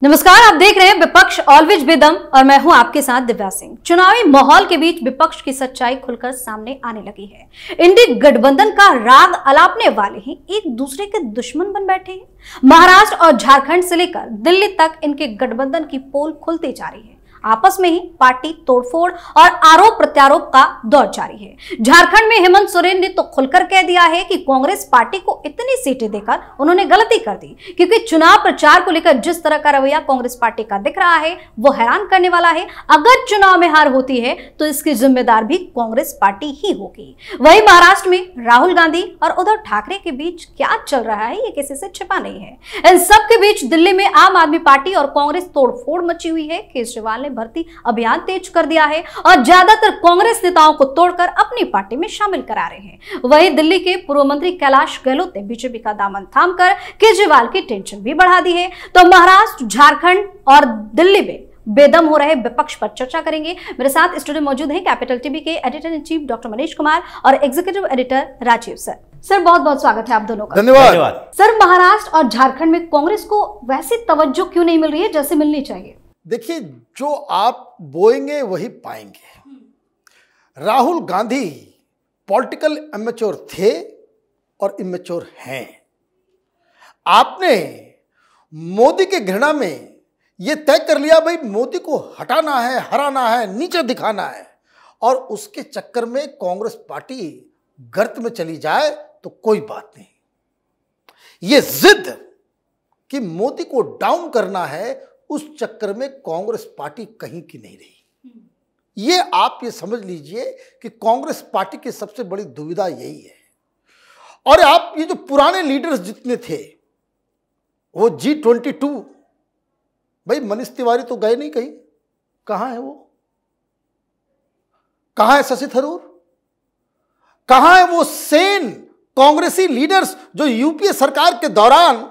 नमस्कार, आप देख रहे हैं विपक्ष ऑलवेज बेदम और मैं हूं आपके साथ दिव्या सिंह। चुनावी माहौल के बीच विपक्ष की सच्चाई खुलकर सामने आने लगी है। इंडी गठबंधन का राग अलापने वाले ही एक दूसरे के दुश्मन बन बैठे हैं। महाराष्ट्र और झारखंड से लेकर दिल्ली तक इनके गठबंधन की पोल खुलती जा रही है। आपस में ही पार्टी तोड़फोड़ और आरोप प्रत्यारोप का दौर जारी है। झारखंड में हेमंत सोरेन ने तो खुलकर कह दिया है कि कांग्रेस पार्टी को इतनी सीटें देकर उन्होंने गलती कर दी, क्योंकि चुनाव प्रचार को लेकर जिस तरह का रवैया कांग्रेस पार्टी का दिख रहा है वो हैरान करने वाला है। अगर चुनाव में हार होती है तो इसकी जिम्मेदार भी कांग्रेस पार्टी ही होगी। वहीं महाराष्ट्र में राहुल गांधी और उद्धव ठाकरे के बीच क्या चल रहा है ये किसी से छिपा नहीं है। इन सब के बीच दिल्ली में आम आदमी पार्टी और कांग्रेस तोड़फोड़ मची हुई है। केजरीवाल ने भर्ती अभियान तेज कर दिया है और ज्यादातर कांग्रेस नेताओं को तोड़कर अपनी पार्टी में शामिल करा रहे हैं। वहीं दिल्ली के पूर्व मंत्री कैलाश गहलोत ने बीजेपी का दामन थामकर केजरीवाल की टेंशन भी बढ़ा दी है। तो महाराष्ट्र, झारखंड और दिल्ली में बेदम हो रहे विपक्ष पर चर्चा करेंगे। मेरे साथ स्टूडियो मौजूद हैं कैपिटल टीवी के editor in chief doctor Manish Kumar और executive editor Rajiv sir. Sir, बहुत बहुत स्वागत है आप दोनों का। धन्यवाद। सर, महाराष्ट्र और झारखंड में कांग्रेस को वैसी तवज्जो क्यों नहीं मिल रही है जैसे मिलनी चाहिए? देखिए, जो आप बोएंगे वही पाएंगे। राहुल गांधी पॉलिटिकल इमेच्योर थे और इमेच्योर हैं। आपने मोदी के घृणा में यह तय कर लिया भाई मोदी को हटाना है, हराना है, नीचे दिखाना है, और उसके चक्कर में कांग्रेस पार्टी गर्त में चली जाए तो कोई बात नहीं। यह जिद कि मोदी को डाउन करना है, उस चक्कर में कांग्रेस पार्टी कहीं की नहीं रही। ये आप ये समझ लीजिए कि कांग्रेस पार्टी की सबसे बड़ी दुविधा यही है। और आप ये जो पुराने लीडर्स जितने थे, वो G22, भाई मनीष तिवारी तो गए नहीं कहीं, कहां है वो? कहां है शशि थरूर? कहां है वो सेन कांग्रेसी लीडर्स जो यूपीए सरकार के दौरान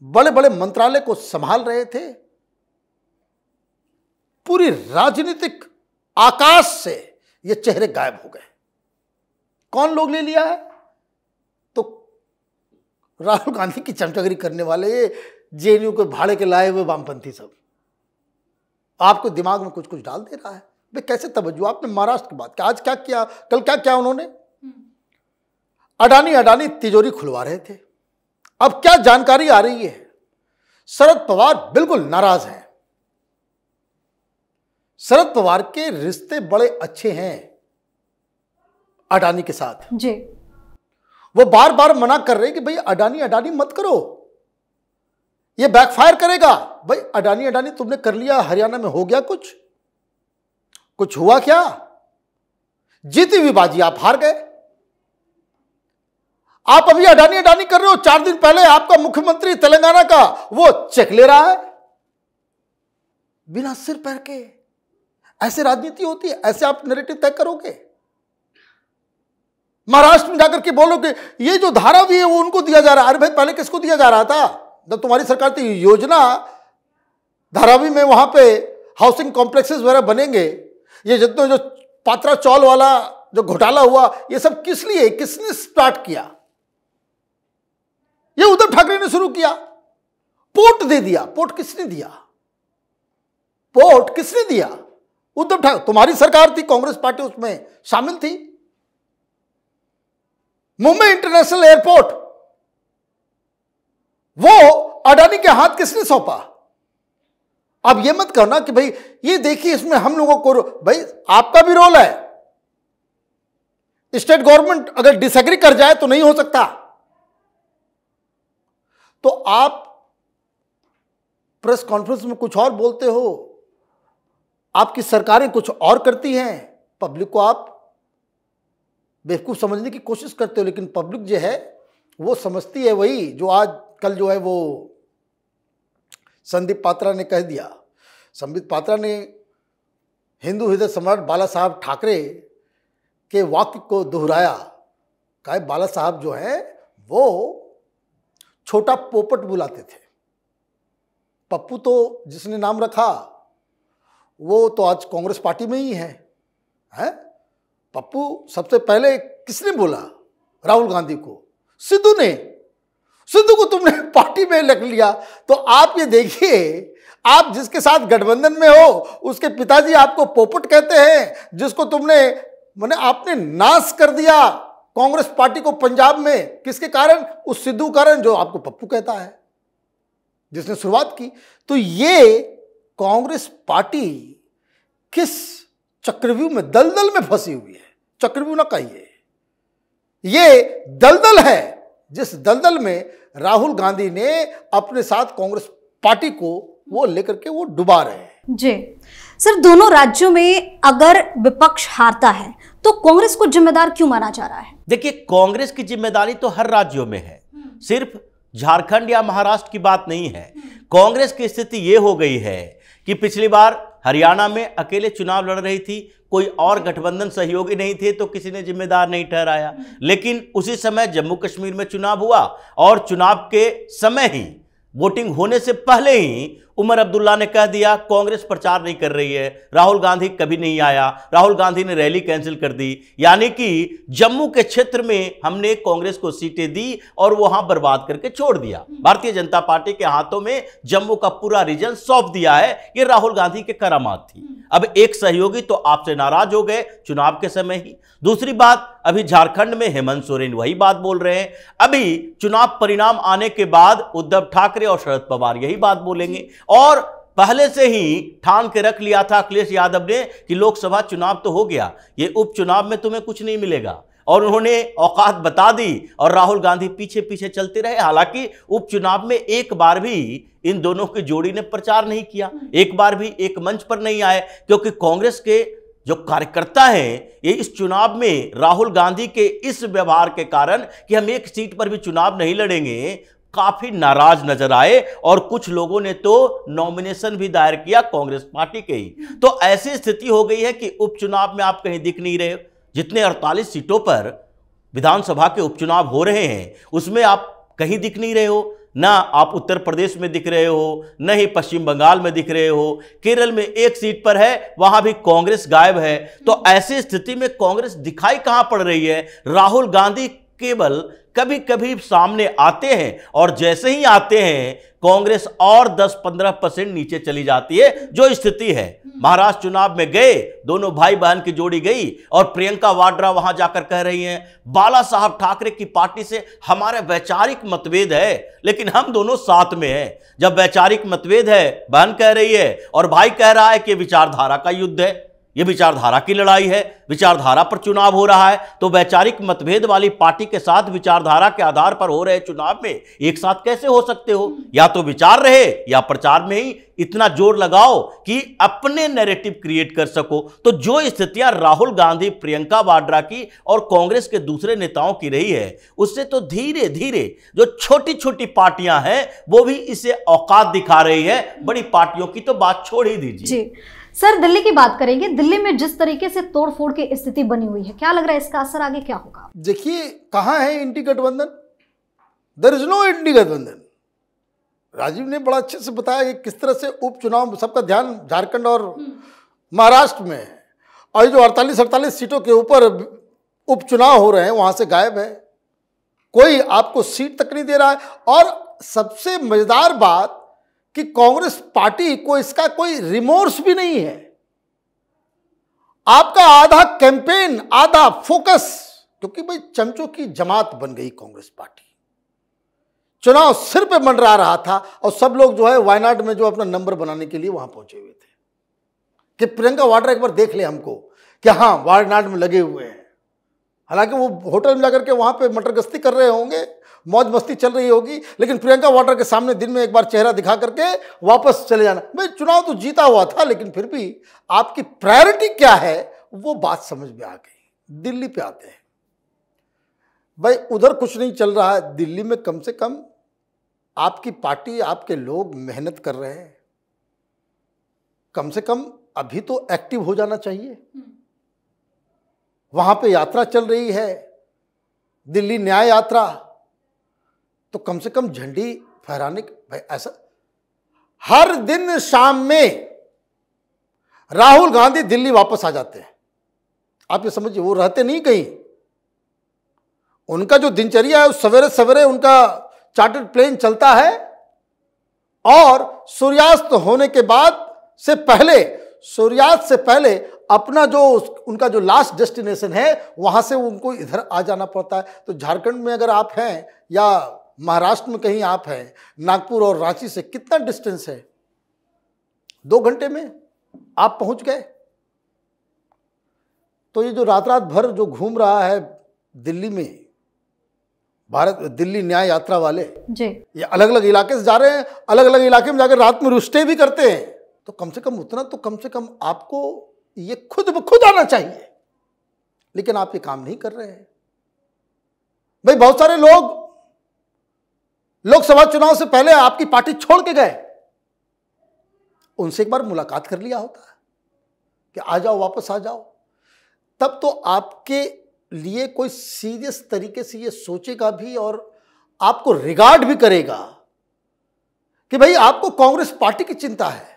बड़े बड़े मंत्रालय को संभाल रहे थे? पूरी राजनीतिक आकाश से ये चेहरे गायब हो गए। कौन लोग ले लिया है? तो राहुल गांधी की चमचागिरी करने वाले जेएनयू के भाड़े के लाए हुए वामपंथी सब आपको दिमाग में कुछ कुछ डाल दे रहा है। भाई कैसे तवज्जो? आपने महाराष्ट्र की बात की, आज क्या किया, कल क्या किया उन्होंने? अडानी तिजोरी खुलवा रहे थे। अब क्या जानकारी आ रही है? शरद पवार बिल्कुल नाराज हैं। शरद पवार के रिश्ते बड़े अच्छे हैं अडानी के साथ जी। वो बार बार मना कर रहे हैं कि भाई अडानी मत करो, ये बैकफायर करेगा। भाई अडानी तुमने कर लिया, हरियाणा में हो गया कुछ हुआ क्या? जीती हुई बाजी आप हार गए। आप अभी अडानी कर रहे हो। 4 दिन पहले आपका मुख्यमंत्री तेलंगाना का वो चेक ले रहा है बिना सिर पैर के। ऐसे राजनीति होती है? ऐसे आप नैरेटिव तय करोगे? महाराष्ट्र में जाकर के बोलोगे ये जो धारावी है वो उनको दिया जा रहा है। अरे भाई, पहले किसको दिया जा रहा था? जब तुम्हारी सरकार थी, योजना धारावी में वहां पे हाउसिंग कॉम्प्लेक्सेस वगैरह बनेंगे, ये जितने जो पात्रा चौल वाला जो घोटाला हुआ, ये सब किस लिए, किसने स्टार्ट किया? ये उद्धव ठाकरे ने शुरू किया। पोर्ट दे दिया। पोर्ट किसने दिया? पोर्ट किसने दिया? उद्धव ठाकरे। तुम्हारी सरकार थी, कांग्रेस पार्टी उसमें शामिल थी। मुंबई इंटरनेशनल एयरपोर्ट वो अडानी के हाथ किसने सौंपा? अब ये मत कहना कि भाई ये देखिए इसमें हम लोगों को, भाई आपका भी रोल है। स्टेट गवर्नमेंट अगर डिसएग्री कर जाए तो नहीं हो सकता। तो आप प्रेस कॉन्फ्रेंस में कुछ और बोलते हो, आपकी सरकारें कुछ और करती हैं, पब्लिक को आप बेवकूफ समझने की कोशिश करते हो, लेकिन पब्लिक जो है वो समझती है वही जो आज कल जो है वो संदीप पात्रा ने कह दिया। संदीप पात्रा ने हिंदू हृदय सम्राट बाला साहब ठाकरे के वाक्य को दोहराया। कहा बाला साहब जो है वो छोटा पोपट बुलाते थे। पप्पू तो जिसने नाम रखा वो तो आज कांग्रेस पार्टी में ही है। पप्पू सबसे पहले किसने बोला? राहुल गांधी को। सिद्धू ने। सिद्धू को तुमने पार्टी में रख लिया। तो आप ये देखिए, आप जिसके साथ गठबंधन में हो उसके पिताजी आपको पोपट कहते हैं, जिसको तुमने माने आपने नाश कर दिया कांग्रेस पार्टी को पंजाब में। किसके कारण? उस सिद्धू कारण, जो आपको पप्पू कहता है, जिसने शुरुआत की। तो ये कांग्रेस पार्टी किस चक्रव्यूह में, दलदल में फंसी हुई है। चक्रव्यूह ना कहिए, ये दलदल है, जिस दलदल में राहुल गांधी ने अपने साथ कांग्रेस पार्टी को वो लेकर के वो डुबा रहे हैं। जी सर, दोनों राज्यों में अगर विपक्ष हारता है तो कांग्रेस को जिम्मेदार क्यों माना जा रहा है? देखिए, कांग्रेस की जिम्मेदारी तो हर राज्यों में है, सिर्फ झारखंड या महाराष्ट्र की बात नहीं है। कांग्रेस की स्थिति यह हो गई है कि पिछली बार हरियाणा में अकेले चुनाव लड़ रही थी, कोई और गठबंधन सहयोगी नहीं थे, तो किसी ने जिम्मेदार नहीं ठहराया। लेकिन उसी समय जम्मू कश्मीर में चुनाव हुआ और चुनाव के समय ही, वोटिंग होने से पहले ही उमर अब्दुल्ला ने कह दिया कांग्रेस प्रचार नहीं कर रही है, राहुल गांधी कभी नहीं आया, राहुल गांधी ने रैली कैंसिल कर दी। यानी कि जम्मू के क्षेत्र में हमने कांग्रेस को सीटें दी और वहां बर्बाद करके छोड़ दिया। भारतीय जनता पार्टी के हाथों में जम्मू का पूरा रीजन सौंप दिया है। ये राहुल गांधी के करामात थी। अब एक सहयोगी तो आपसे नाराज हो गए चुनाव के समय ही। दूसरी बात, अभी झारखंड में हेमंत सोरेन वही बात बोल रहे हैं। अभी चुनाव परिणाम आने के बाद उद्धव ठाकरे और शरद पवार यही बात बोलेंगे। और पहले से ही ठान के रख लिया था अखिलेश यादव ने कि लोकसभा चुनाव तो हो गया, ये उपचुनाव में तुम्हें कुछ नहीं मिलेगा, और उन्होंने औकात बता दी और राहुल गांधी पीछे पीछे चलते रहे। हालांकि उपचुनाव में एक बार भी इन दोनों की जोड़ी ने प्रचार नहीं किया, एक बार भी एक मंच पर नहीं आए, क्योंकि कांग्रेस के जो कार्यकर्ता हैं ये इस चुनाव में राहुल गांधी के इस व्यवहार के कारण कि हम एक सीट पर भी चुनाव नहीं लड़ेंगे, काफी नाराज नजर आए। और कुछ लोगों ने तो नॉमिनेशन भी दायर किया कांग्रेस पार्टी के ही। तो ऐसी स्थिति हो गई है कि उपचुनाव में आप कहीं दिख नहीं रहे हो। जितने 48 सीटों पर विधानसभा के उपचुनाव हो रहे हैं उसमें आप कहीं दिख नहीं रहे हो। ना आप उत्तर प्रदेश में दिख रहे हो, न ही पश्चिम बंगाल में दिख रहे हो। केरल में एक सीट पर है, वहां भी कांग्रेस गायब है। तो ऐसी स्थिति में कांग्रेस दिखाई कहां पड़ रही है? राहुल गांधी केवल कभी कभी सामने आते हैं और जैसे ही आते हैं कांग्रेस और 10-15% नीचे चली जाती है, जो स्थिति है। महाराष्ट्र चुनाव में गए, दोनों भाई बहन की जोड़ी गई और प्रियंका वाड्रा वहां जाकर कह रही हैं बाला साहब ठाकरे की पार्टी से हमारे वैचारिक मतभेद है, लेकिन हम दोनों साथ में हैं। जब वैचारिक मतभेद है, बहन कह रही है और भाई कह रहा है कि विचारधारा का युद्ध है, ये विचारधारा की लड़ाई है, विचारधारा पर चुनाव हो रहा है, तो वैचारिक मतभेद वाली पार्टी के साथ विचारधारा के आधार पर हो रहे चुनाव में एक साथ कैसे हो सकते हो? या तो विचार रहे या प्रचार में ही इतना जोर लगाओ कि अपने नैरेटिव क्रिएट कर सको। तो जो स्थितियां राहुल गांधी, प्रियंका वाड्रा की और कांग्रेस के दूसरे नेताओं की रही है, उससे तो धीरे धीरे जो छोटी छोटी पार्टियां हैं वो भी इसे औकात दिखा रही है। बड़ी पार्टियों की तो बात छोड़ ही दीजिए। सर, दिल्ली की बात करेंगे। दिल्ली में जिस तरीके से तोड़फोड़ की स्थिति बनी हुई है, क्या लग रहा है इसका असर आगे क्या होगा? देखिए, कहां है इंडी गठबंधन? देयर इज नो इंडी गठबंधन। राजीव ने बड़ा अच्छे से बताया कि किस तरह से उपचुनाव, सबका ध्यान झारखंड और महाराष्ट्र में है, और जो 48 सीटों के ऊपर उपचुनाव हो रहे हैं वहां से गायब है, कोई आपको सीट तक नहीं दे रहा है। और सबसे मजेदार बात कि कांग्रेस पार्टी को इसका कोई रिमोर्स भी नहीं है। आपका आधा कैंपेन, आधा फोकस, क्योंकि भाई चमचों की जमात बन गई कांग्रेस पार्टी। चुनाव सिर पे मंडरा रहा था और सब लोग जो है वायनाड में जो अपना नंबर बनाने के लिए वहां पहुंचे हुए थे कि प्रियंका वाड्रा एक बार देख ले हमको कि हाँ वायनाड में लगे हुए हैं। हालांकि वो होटल में जाकर के वहां पे मटर गश्ती कर रहे होंगे, मौज मस्ती चल रही होगी, लेकिन प्रियंका वाड्रा के सामने दिन में एक बार चेहरा दिखा करके वापस चले जाना। भाई चुनाव तो जीता हुआ था, लेकिन फिर भी आपकी प्रायोरिटी क्या है वो बात समझ में आ गई। दिल्ली पे आते हैं भाई, उधर कुछ नहीं चल रहा है। दिल्ली में कम से कम आपकी पार्टी, आपके लोग मेहनत कर रहे हैं, कम से कम अभी तो एक्टिव हो जाना चाहिए। वहां पे यात्रा चल रही है, दिल्ली न्याय यात्रा, तो कम से कम झंडी फहराने भाई ऐसा हर दिन शाम में राहुल गांधी दिल्ली वापस आ जाते हैं। आप ये समझिए, वो रहते नहीं कहीं। उनका जो दिनचर्या है सवेरे सवेरे उनका चार्टर्ड प्लेन चलता है और सूर्यास्त होने के बाद से पहले, सूर्यास्त से पहले अपना जो उनका जो लास्ट डेस्टिनेशन है वहां से उनको इधर आ जाना पड़ता है। तो झारखंड में अगर आप हैं या महाराष्ट्र में कहीं आप हैं, नागपुर और रांची से कितना डिस्टेंस है, 2 घंटे में आप पहुंच गए। तो ये जो रात रात भर जो घूम रहा है दिल्ली में, दिल्ली न्याय यात्रा वाले जी, ये अलग अलग इलाके से जा रहे हैं, अलग अलग इलाके में जाकर रात में स्टे भी करते हैं। तो कम से कम उतना तो कम से कम आपको ये खुद ब खुद आना चाहिए, लेकिन आप ये काम नहीं कर रहे हैं। भाई बहुत सारे लोग लोकसभा चुनाव से पहले आपकी पार्टी छोड़ के गए, उनसे एक बार मुलाकात कर लिया होता कि आ जाओ, वापस आ जाओ। तब तो आपके लिए कोई सीरियस तरीके से ये सोचेगा भी और आपको रिगार्ड भी करेगा कि भाई आपको कांग्रेस पार्टी की चिंता है।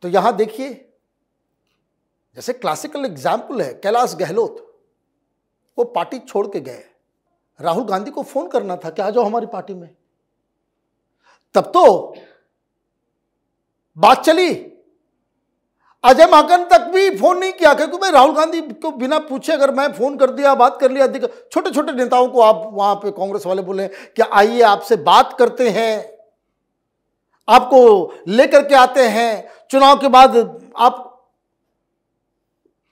तो यहां देखिए, जैसे क्लासिकल एग्जाम्पल है कैलाश गहलोत, वो पार्टी छोड़ के गए, राहुल गांधी को फोन करना था कि आ जाओ हमारी पार्टी में, तब तो बात चली। अजय माकन तक भी फोन नहीं किया, क्योंकि भाई राहुल गांधी को बिना पूछे अगर मैं फोन कर दिया, बात कर लिया, छोटे छोटे नेताओं को आप वहां पे कांग्रेस वाले बोले कि आइए आपसे बात करते हैं, आपको लेकर के आते हैं, चुनाव के बाद आप,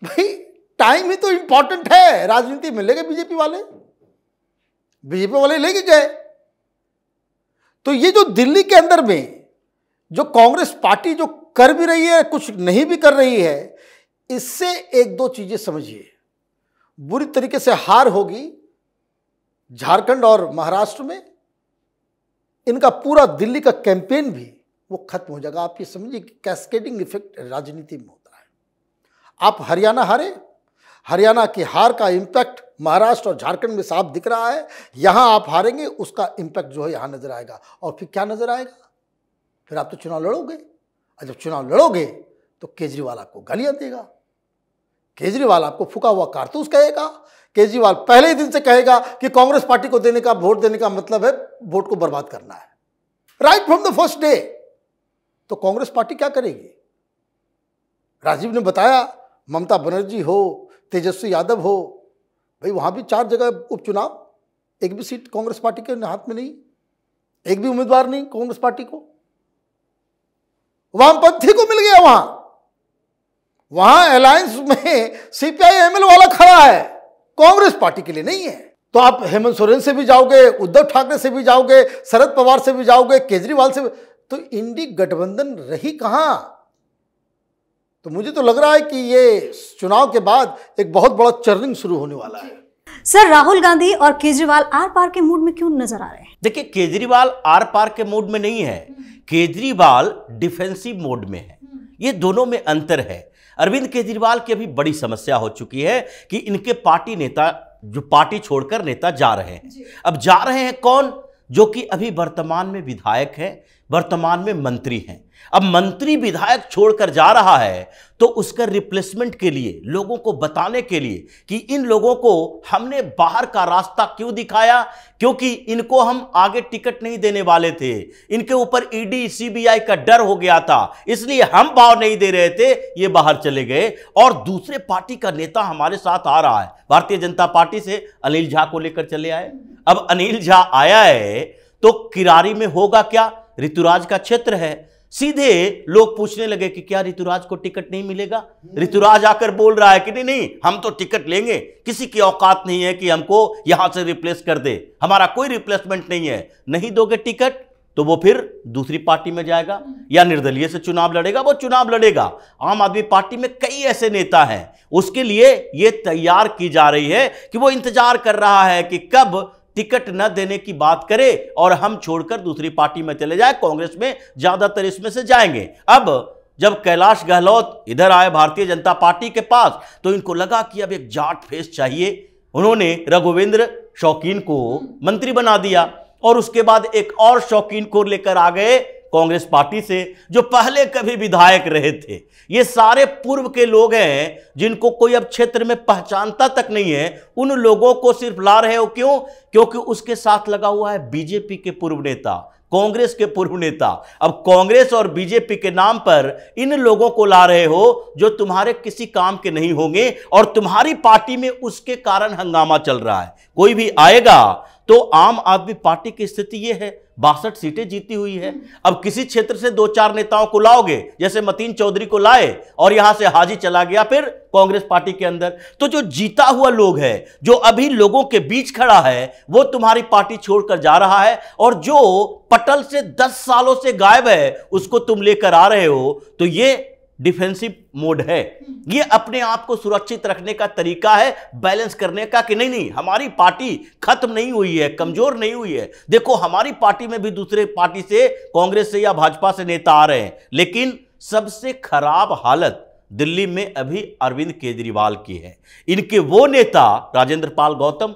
भाई टाइम ही तो इंपॉर्टेंट है राजनीति में। ले गए बीजेपी वाले लेके गए। तो ये जो दिल्ली के अंदर में जो कांग्रेस पार्टी जो कर भी रही है, कुछ नहीं भी कर रही है, इससे 1-2 चीजें समझिए। बुरी तरीके से हार होगी झारखंड और महाराष्ट्र में, इनका पूरा दिल्ली का कैंपेन भी वो खत्म हो जाएगा। आप ये समझिए कि कैस्केडिंग इफेक्ट राजनीति में होता है। आप हरियाणा हारे, हरियाणा की हार का इंपैक्ट महाराष्ट्र और झारखंड में साफ दिख रहा है। यहां आप हारेंगे, उसका इंपैक्ट जो है यहां नजर आएगा। और फिर क्या नजर आएगा? फिर आप तो चुनाव लड़ोगे, और जब चुनाव लड़ोगे तो केजरीवाल आपको गालियां देगा, केजरीवाल आपको फूका हुआ कारतूस कहेगा। केजरीवाल पहले ही दिन से कहेगा कि कांग्रेस पार्टी को वोट देने का मतलब है वोट को बर्बाद करना है, right from the first day. तो कांग्रेस पार्टी क्या करेगी? राजीव ने बताया, ममता बनर्जी हो, तेजस्वी यादव हो, भाई वहां भी 4 जगह उपचुनाव, एक भी सीट कांग्रेस पार्टी के हाथ में नहीं, एक भी उम्मीदवार नहीं कांग्रेस पार्टी को, वामपंथी को मिल गया। वहां अलायंस में सीपीआई-एमएल वाला खड़ा है, कांग्रेस पार्टी के लिए नहीं है। तो आप हेमंत सोरेन से भी जाओगे, उद्धव ठाकरे से भी जाओगे, शरद पवार से भी जाओगे, केजरीवाल से भी, तो इंडी गठबंधन रही कहां? तो मुझे तो लग रहा है कि ये चुनाव के बाद एक बहुत बड़ा चर्निंग शुरू होने वाला है। सर, राहुल गांधी और केजरीवाल आर पार के मूड में क्यों नजर आ रहे हैं? देखिए, केजरीवाल आर पार के मूड में नहीं है, केजरीवाल डिफेंसिव मोड में है। ये दोनों में अंतर है। अरविंद केजरीवाल की अभी बड़ी समस्या हो चुकी है कि इनके पार्टी नेता जो पार्टी छोड़कर नेता जा रहे हैं। अब जा रहे हैं कौन? जो कि अभी वर्तमान में विधायक हैं, वर्तमान में मंत्री हैं। अब मंत्री विधायक छोड़कर जा रहा है तो उसका रिप्लेसमेंट के लिए, लोगों को बताने के लिए कि इन लोगों को हमने बाहर का रास्ता क्यों दिखाया, क्योंकि इनको हम आगे टिकट नहीं देने वाले थे, इनके ऊपर ईडी सीबीआई का डर हो गया था, इसलिए हम भाव नहीं दे रहे थे, ये बाहर चले गए। और दूसरे पार्टी का नेता हमारे साथ आ रहा है, भारतीय जनता पार्टी से अनिल झा को लेकर चले आए। अब अनिल झा आया है तो किरारी में होगा क्या? ऋतुराज का क्षेत्र है। सीधे लोग पूछने लगे कि क्या ऋतुराज को टिकट नहीं मिलेगा? ऋतुराज आकर बोल रहा है कि नहीं नहीं, हम तो टिकट लेंगे, किसी की औकात नहीं है कि हमको यहां से रिप्लेस कर दे, हमारा कोई रिप्लेसमेंट नहीं है। नहीं दोगे टिकट तो वो फिर दूसरी पार्टी में जाएगा या निर्दलीय से चुनाव लड़ेगा, वो चुनाव लड़ेगा। आम आदमी पार्टी में कई ऐसे नेता हैं, उसके लिए ये तैयार की जा रही है कि वो इंतजार कर रहा है कि कब टिकट न देने की बात करे और हम छोड़कर दूसरी पार्टी में चले जाए। कांग्रेस में ज्यादातर इसमें से जाएंगे। अब जब कैलाश गहलोत इधर आए भारतीय जनता पार्टी के पास तो इनको लगा कि अब एक जाट फेस चाहिए। उन्होंने रघुवेंद्र शौकीन को मंत्री बना दिया और उसके बाद एक और शौकीन को लेकर आ गए कांग्रेस पार्टी से, जो पहले कभी विधायक रहे थे। ये सारे पूर्व के लोग हैं जिनको कोई अब क्षेत्र में पहचानता तक नहीं है। उन लोगों को सिर्फ ला रहे हो, क्यों? क्योंकि उसके साथ लगा हुआ है बीजेपी के पूर्व नेता, कांग्रेस के पूर्व नेता। अब कांग्रेस और बीजेपी के नाम पर इन लोगों को ला रहे हो जो तुम्हारे किसी काम के नहीं होंगे, और तुम्हारी पार्टी में उसके कारण हंगामा चल रहा है। कोई भी आएगा तो आम आदमी पार्टी की स्थिति यह है, 62 सीटें जीती हुई है। अब किसी क्षेत्र से 2-4 नेताओं को लाओगे, जैसे मतीन चौधरी को लाए और यहां से हाजी चला गया फिर कांग्रेस पार्टी के अंदर, तो जो जीता हुआ लोग है, जो अभी लोगों के बीच खड़ा है, वो तुम्हारी पार्टी छोड़कर जा रहा है, और जो पटल से 10 सालों से गायब है उसको तुम लेकर आ रहे हो। तो ये डिफेंसिव मोड है, ये अपने आप को सुरक्षित रखने का तरीका है, बैलेंस करने का कि नहीं हमारी पार्टी खत्म नहीं हुई है, कमजोर नहीं हुई है। देखो हमारी पार्टी में भी दूसरे पार्टी से, कांग्रेस से या भाजपा से नेता आ रहे हैं, लेकिन सबसे खराब हालत दिल्ली में अभी अरविंद केजरीवाल की है। इनके वो नेता राजेंद्र पाल गौतम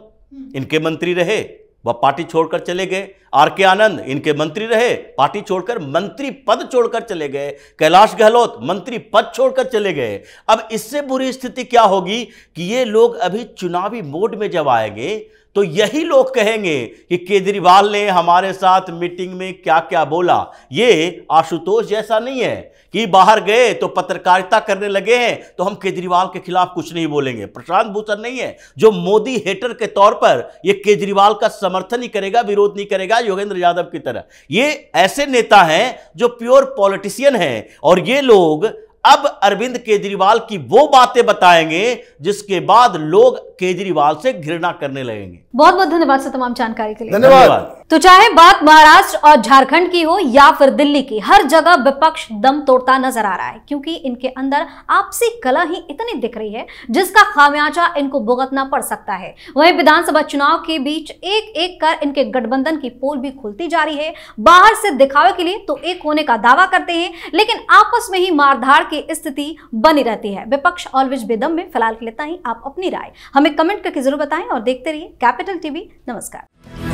इनके मंत्री रहे, वह पार्टी छोड़कर चले गए। आर.के. आनंद इनके मंत्री रहे, पार्टी छोड़कर मंत्री पद छोड़कर चले गए। कैलाश गहलोत मंत्री पद छोड़कर चले गए। अब इससे बुरी स्थिति क्या होगी कि ये लोग अभी चुनावी मोड में जब आएंगे तो यही लोग कहेंगे कि केजरीवाल ने हमारे साथ मीटिंग में क्या क्या बोला। ये आशुतोष जैसा नहीं है कि बाहर गए तो पत्रकारिता करने लगे हैं तो हम केजरीवाल के खिलाफ कुछ नहीं बोलेंगे। प्रशांत भूषण नहीं है जो मोदी हेटर के तौर पर ये केजरीवाल का समर्थन ही करेगा, विरोध नहीं करेगा, योगेंद्र यादव की तरह। ये ऐसे नेता हैं जो प्योर पॉलिटिशियन हैं, और ये लोग अब अरविंद केजरीवाल की वो बातें बताएंगे जिसके बाद लोग केजरीवाल से घृणा करने लगेंगे। बहुत बहुत धन्यवाद सर तमाम जानकारी के लिए। धन्यवाद। तो चाहे बात महाराष्ट्र और झारखंड की हो या फिर दिल्ली की, हर जगह विपक्ष दम तोड़ता नजर आ रहा है, क्योंकि इनके अंदर आपसी कलह ही इतनी दिख रही है जिसका खामियाजा इनको भुगतना पड़ सकता है। वहीं विधानसभा चुनाव के बीच एक एक कर इनके गठबंधन की पोल भी खुलती जा रही है। बाहर से दिखावे के लिए तो एक होने का दावा करते हैं, लेकिन आपस में ही मारधाड़ की स्थिति बनी रहती है। विपक्ष ऑलवेज बेदम में फिलहाल के लिए इतना ही। आप अपनी राय हमें कमेंट करके जरूर बताएं और देखते रहिए कैपिटल टीवी। नमस्कार।